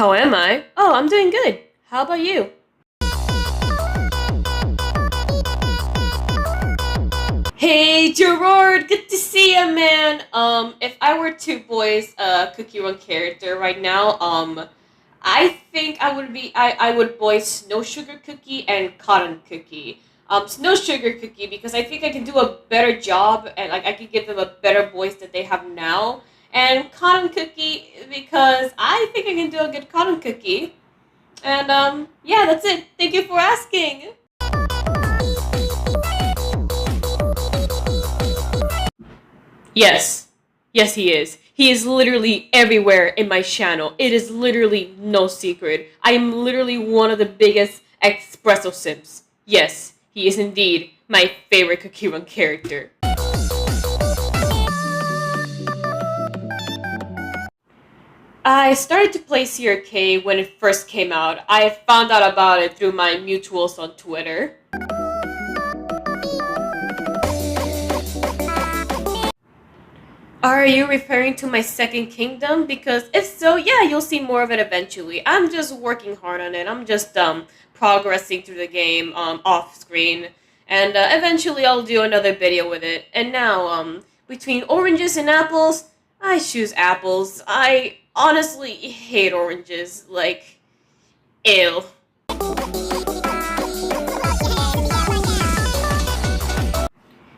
How am I? Oh, I'm doing good. How about you? Hey Gerard, good to see ya, man. If I were to voice a Cookie Run character right now, I think I would voice Snow Sugar Cookie and Cotton Cookie. Snow Sugar Cookie because I think I can do a better job and like I could give them a better voice that they have now. And Cotton Cookie because I think I can do a good Cotton Cookie. And yeah, that's it. Thank you for asking. Yes. Yes, he is. He is literally everywhere in my channel. It is literally no secret. I am literally one of the biggest Espresso simps. Yes, he is indeed my favorite Cookie Run character. I started to play CRK when it first came out. I found out about it through my mutuals on Twitter. Are you referring to my second kingdom? Because if so, yeah, you'll see more of it eventually. I'm just working hard on it. I'm just progressing through the game off screen. And eventually I'll do another video with it. And now, between oranges and apples, I choose apples. I honestly hate oranges. Like, ew.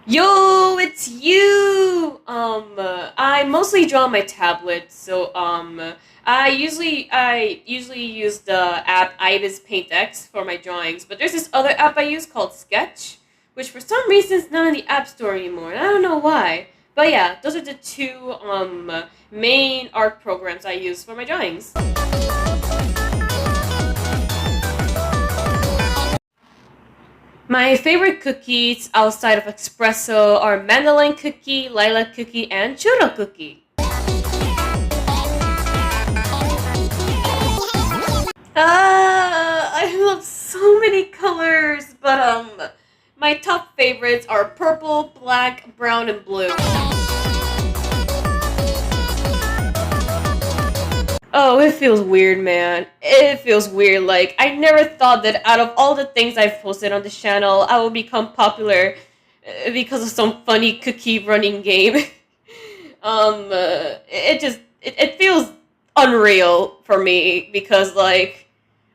Yo, it's you! I mostly draw on my tablet, so, I usually use the app Ibis Paint X for my drawings, but there's this other app I use called Sketch, which for some reason is not in the App Store anymore, and I don't know why. But yeah, those are the two, main art programs I use for my drawings. My favorite cookies outside of Espresso are Mandolin Cookie, Lilac Cookie, and Churro Cookie. I love so many colors, but my top favorites are purple, black, brown, and blue. Oh, it feels weird, man. It feels weird. Like, I never thought that out of all the things I've posted on this channel, I would become popular because of some funny cookie running game. It feels unreal for me because, like,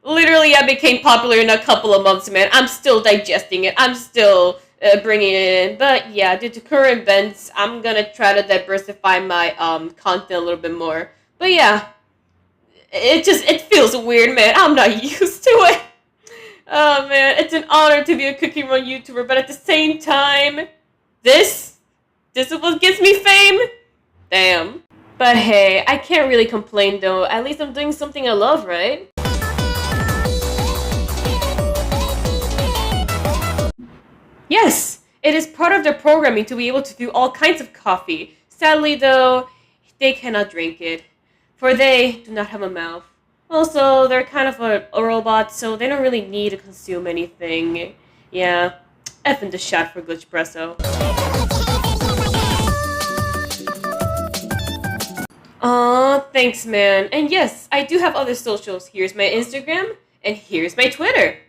literally I became popular in a couple of months, man. I'm still digesting it. I'm still bringing it in. But yeah, due to current events, I'm gonna try to diversify my content a little bit more. But yeah. It feels weird, man. I'm not used to it. Oh, man. It's an honor to be a Cookie Run YouTuber, but at the same time, this is what gives me fame? Damn. But hey, I can't really complain, though. At least I'm doing something I love, right? Yes! It is part of their programming to be able to do all kinds of coffee. Sadly, though, they cannot drink it. For they do not have a mouth. Also, they're kind of a robot, so they don't really need to consume anything. Yeah, F in the shot for good espresso. Aw, thanks, man. And yes, I do have other socials. Here's my Instagram, and here's my Twitter.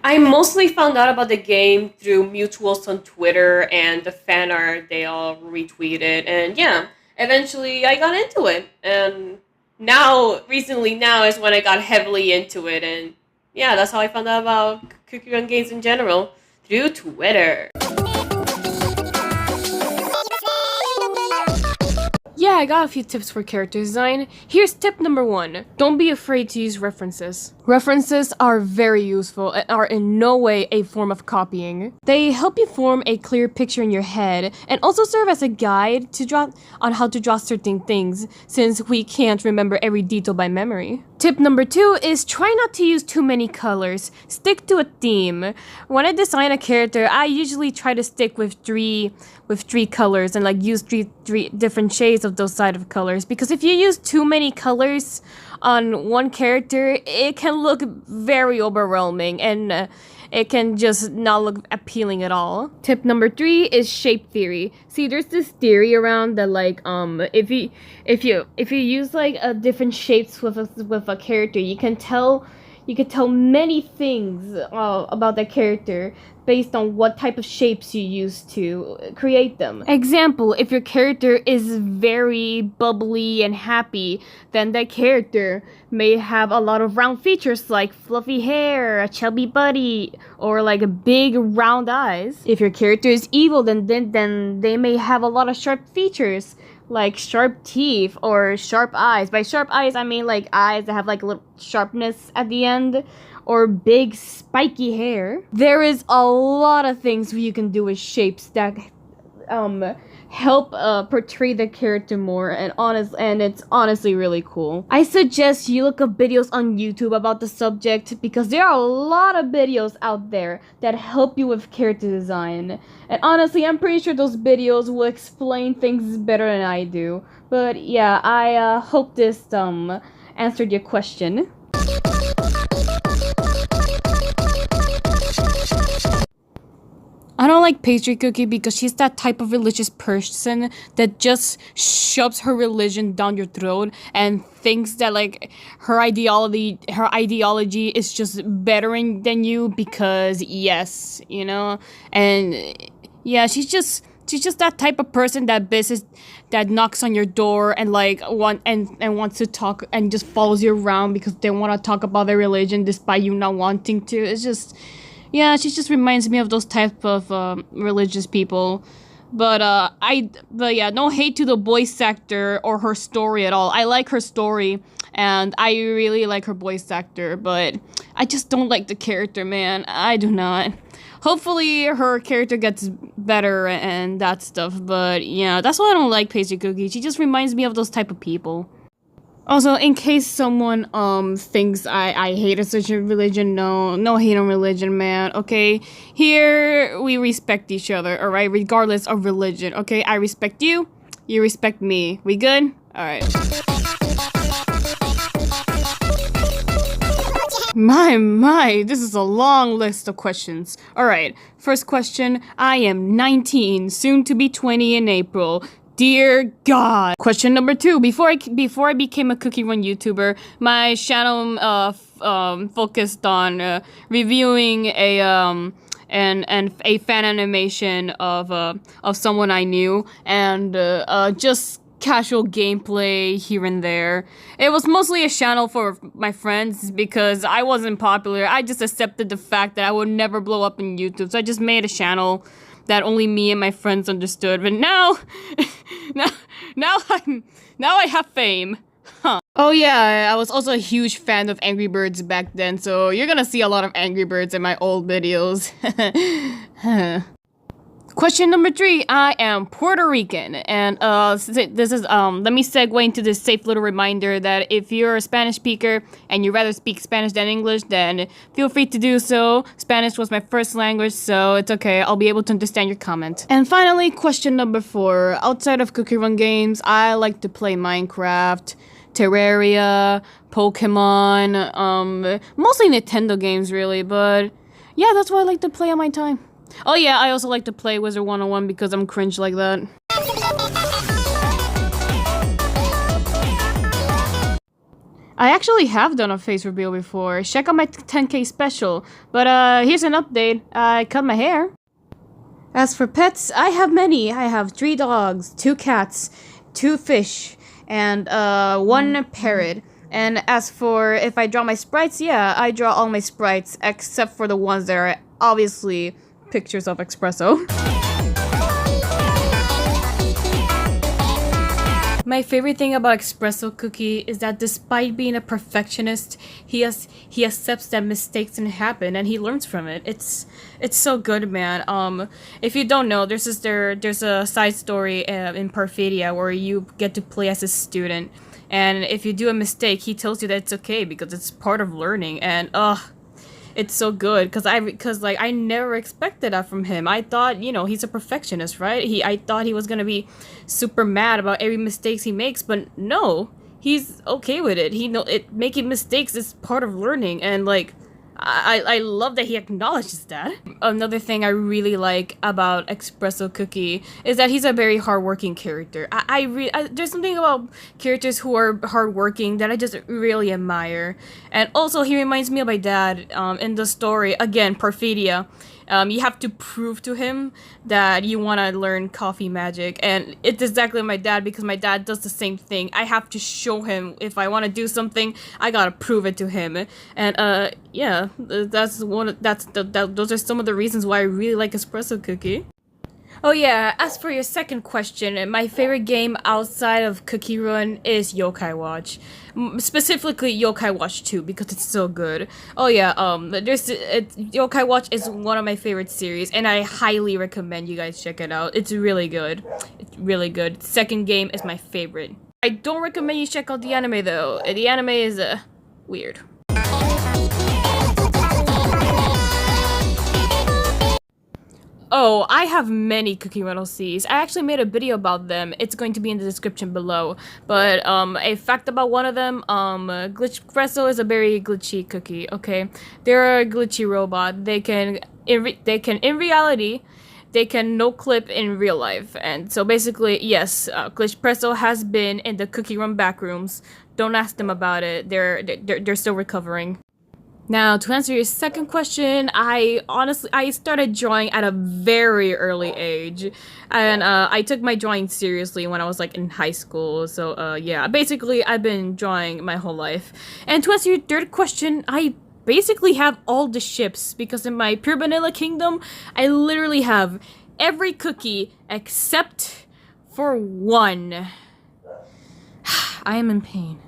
I mostly found out about the game through mutuals on Twitter and the fan art they all retweeted, and yeah, eventually I got into it, and recently now is when I got heavily into it, and yeah, that's how I found out about Cookie Run games in general, through Twitter. Yeah, I got a few tips for character design. Here's tip number 1. Don't be afraid to use references. References are very useful and are in no way a form of copying. They help you form a clear picture in your head and also serve as a guide on how to draw certain things, since we can't remember every detail by memory. Tip number 2 is try not to use too many colors. Stick to a theme. When I design a character, I usually try to stick with three colors and like use three different shades of those side of colors, because if you use too many colors on one character, it can look very overwhelming, and it can just not look appealing at all. Tip number 3 is shape theory. See, there's this theory around that like if you use like different shapes with a character, you can tell many things about that character based on what type of shapes you use to create them. Example, if your character is very bubbly and happy, then that character may have a lot of round features like fluffy hair, a chubby body, or like big round eyes. If your character is evil, then they may have a lot of sharp features like sharp teeth or sharp eyes. By sharp eyes, I mean like eyes that have like a little sharpness at the end, or big spiky hair. There is a lot of things you can do with shapes that help portray the character more, and it's honestly really cool. I suggest you look up videos on YouTube about the subject, because there are a lot of videos out there that help you with character design. And honestly, I'm pretty sure those videos will explain things better than I do. But yeah, I hope this answered your question. I don't like Pastry Cookie because she's that type of religious person that just shoves her religion down your throat and thinks that like her ideology is just better than you because yes, you know? And yeah, she's just that type of person that knocks on your door and like wants to talk and just follows you around because they want to talk about their religion despite you not wanting to. It's just, yeah, she just reminds me of those type of religious people. But yeah, no hate to the voice actor or her story at all. I like her story and I really like her voice actor, but I just don't like the character, man. I do not. Hopefully her character gets better and that stuff, but yeah, that's why I don't like Pastry Cookie. She just reminds me of those type of people. Also, in case someone thinks I hate a certain religion, no hate on religion, man, okay? Here, we respect each other, alright? Regardless of religion, okay? I respect you, you respect me. We good? Alright. My, this is a long list of questions. Alright, first question. I am 19, soon to be 20 in April. Dear God. Question number 2. Before I became a cookie run YouTuber, my channel focused on reviewing a fan animation of someone I knew and just casual gameplay here and there. It was mostly a channel for my friends because I wasn't popular. I just accepted the fact that I would never blow up in YouTube, so I just made a channel that only me and my friends understood. But now I have fame. Huh. Oh yeah, I was also a huge fan of Angry Birds back then, so you're gonna see a lot of Angry Birds in my old videos. Question number 3, I am Puerto Rican, and this is let me segue into this safe little reminder that if you're a Spanish speaker and you rather speak Spanish than English, then feel free to do so. Spanish was my first language, so it's okay, I'll be able to understand your comment. And finally, question number 4, outside of Cookie Run games, I like to play Minecraft, Terraria, Pokemon, mostly Nintendo games really, but yeah, that's what I like to play on my time. Oh yeah, I also like to play Wizard 101 because I'm cringe like that. I actually have done a face reveal before. Check out my 10K special. But here's an update. I cut my hair. As for pets, I have many. I have 3 dogs, 2 cats, 2 fish, and 1 parrot. And as for if I draw my sprites, yeah, I draw all my sprites except for the ones that are obviously pictures of Espresso. My favorite thing about Espresso Cookie is that despite being a perfectionist, he accepts that mistakes can happen and he learns from it. It's so good, man. If you don't know, there's a side story in Perfidia where you get to play as a student, and if you do a mistake, he tells you that it's okay because it's part of learning. And it's so good because I never expected that from him. I thought, you know, he's a perfectionist, right? I thought he was gonna be super mad about every mistakes he makes, but no, he's okay with it. Making mistakes is part of learning, and like, I love that he acknowledges that. Another thing I really like about Espresso Cookie is that he's a very hardworking character. There's something about characters who are hardworking that I just really admire. And also, he reminds me of my dad in the story. Again, Perfidia. You have to prove to him that you want to learn coffee magic, and it's exactly my dad, because my dad does the same thing. I have to show him if I want to do something, I gotta prove it to him. And yeah, those are some of the reasons why I really like Espresso Cookie. Oh yeah, as for your second question, my favorite game outside of QuokieRun is Yokai Watch. Specifically Yokai Watch 2, because it's so good. Oh yeah, Yokai Watch is one of my favorite series, and I highly recommend you guys check it out. It's really good. It's really good. Second game is my favorite. I don't recommend you check out the anime though. The anime is weird. Oh, I have many QuokieRun LCs. I actually made a video about them. It's going to be in the description below. But a fact about one of them, Espresso is a very glitchy cookie, okay? They're a glitchy robot. They can in reality, they can no clip in real life. And so basically, yes, Espresso has been in the QuokieRun backrooms. Don't ask them about it. They're still recovering. Now, to answer your second question, I started drawing at a very early age, and I took my drawing seriously when I was like in high school. So yeah, basically I've been drawing my whole life. And to answer your third question, I basically have all the ships, because in my Pure Vanilla Kingdom, I literally have every cookie except for one. I am in pain.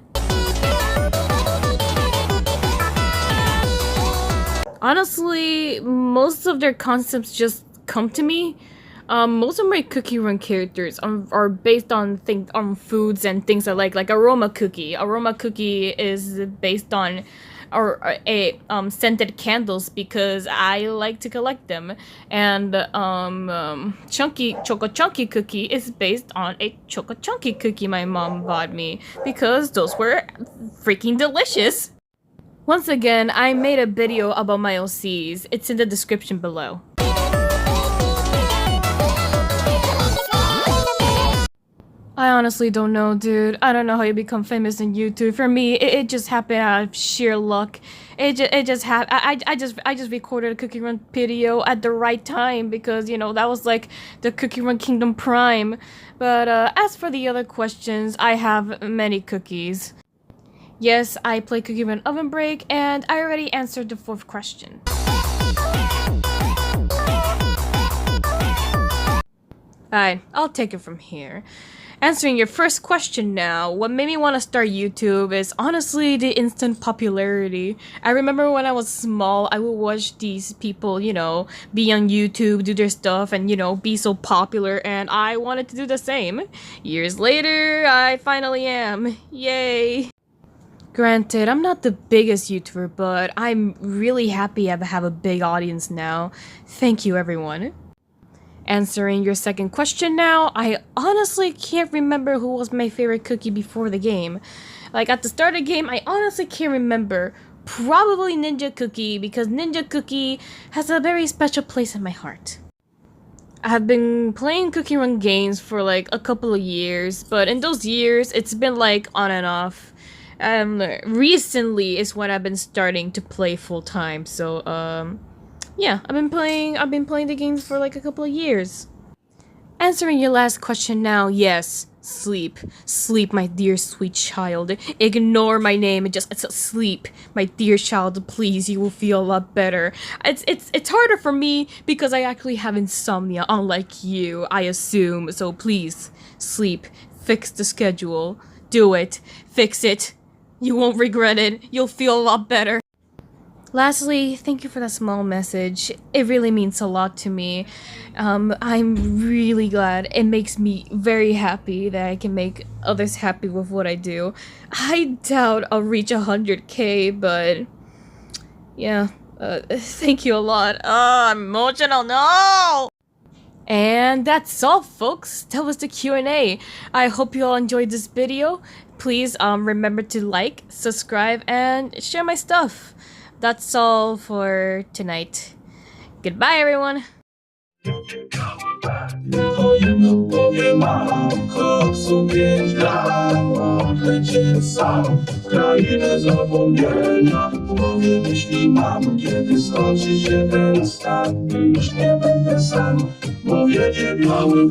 Honestly, most of their concepts just come to me. Most of my QuokieRun characters are based on foods and things I like Aroma Cookie. Aroma Cookie is based on scented candles, because I like to collect them. And Choco Chunky Cookie is based on a Choco Chunky cookie my mom bought me, because those were freaking delicious. Once again, I made a video about my LCs. It's in the description below. I honestly don't know, dude. I don't know how you become famous in YouTube. For me, it just happened out of sheer luck. It just happened. I just recorded a QuokieRun video at the right time, because, you know, that was like the QuokieRun Kingdom Prime. But as for the other questions, I have many cookies. Yes, I play QuokieRun Oven Break, and I already answered the fourth question. Alright, I'll take it from here. Answering your first question now, what made me want to start YouTube is honestly the instant popularity. I remember when I was small, I would watch these people, you know, be on YouTube, do their stuff, and, you know, be so popular, and I wanted to do the same. Years later, I finally am. Yay! Granted, I'm not the biggest YouTuber, but I'm really happy I have a big audience now. Thank you, everyone. Answering your second question now, I honestly can't remember who was my favorite cookie before the game. Like, at the start of the game, I honestly can't remember. Probably Ninja Cookie, because Ninja Cookie has a very special place in my heart. I've been playing QuokieRun games for like a couple of years, but in those years, it's been like on and off. Recently is when I've been starting to play full time. So yeah, I've been playing the games for like a couple of years. Answering your last question now, yes, sleep, my dear sweet child. Ignore my name and just sleep, my dear child. Please, you will feel a lot better. It's harder for me because I actually have insomnia, unlike you, I assume. So please, sleep. Fix the schedule. Do it. Fix it. You won't regret it. You'll feel a lot better. Lastly, thank you for that small message. It really means a lot to me. I'm really glad. It makes me very happy that I can make others happy with what I do. I doubt I'll reach 100K, but yeah, thank you a lot. I'm emotional, no! And that's all, folks. That was the Q&A. I hope you all enjoyed this video. Please remember to like, subscribe, and share my stuff. That's all for tonight. Goodbye, everyone. To jedno w głowie mam, koksukier lecieć sam. Krainę zapomnienia, w głowie myśli mam. Kiedy skończy się ten stan, już nie będę sam, bo wiedzie biały